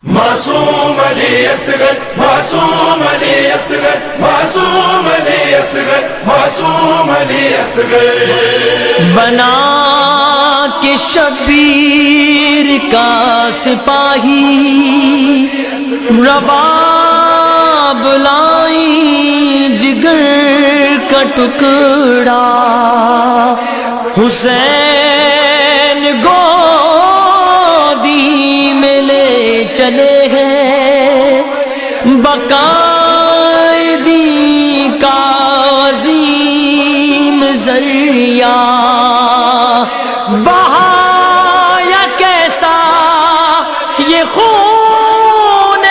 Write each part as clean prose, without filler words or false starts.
معصوم علی اصغر، معصوم علی اصغر، معصوم علی اصغر، معصوم علی اصغر، بنا کے شبیر کا سپاہی رباب لائی جگر کا ٹکڑا، حسین گودی میں لے چلے ہیں، باقاعدی کا عظیم ذریعہ بہایا کیسا یہ خون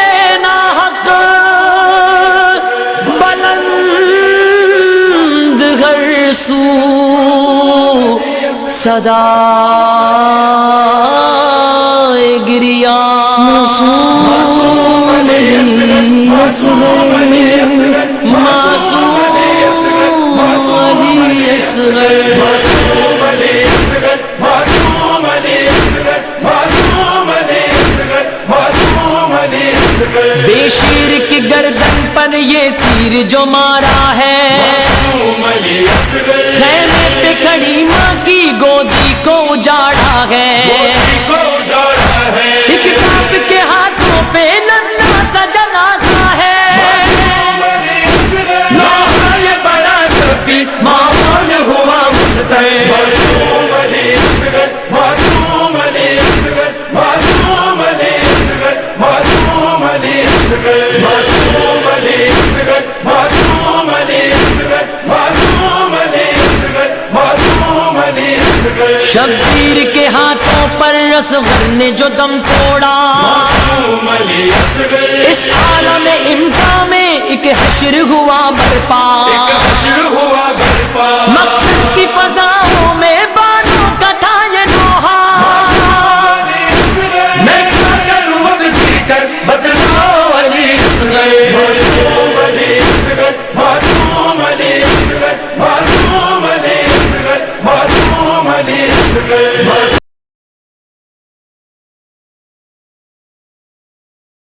ناحق، بلند ہر سو صدا گریا، معصوم علی اصغر، معصوم علی اصغر، معصوم علی اصغر، معصوم علی اصغر، معصوم علی اصغر، معصوم علی اصغر، معصوم علی اصغر، معصوم علی اصغر، بے شیر کی گردن پر یہ تیر جو مارا ہے، معصوم علی اصغر، خیمے پہ کھڑی ماں کی گودی کو اجاڑا ہے، گودی کو اجاڑا ہے، ایک باپ کے ہاتھوں پہ ننھا سا جنازہ ہے، معصوم علی اصغر، ماحول بڑا جبھی ماحول ہوا مسترد، معصوم علی اصغر، معصوم علی اصغر، معصوم علی اصغر، معصوم علی اصغر، معصوم علی اصغر، معصوم علی اصغر، معصوم علی اصغر، معصوم علی اصغر، شبیر کے ہاتھوں پر اصغر نے جو دم توڑا، معصوم علی اصغر، اس عالم امکان میں ایک حشر ہوا برپا، ایک حشر ہوا برپا،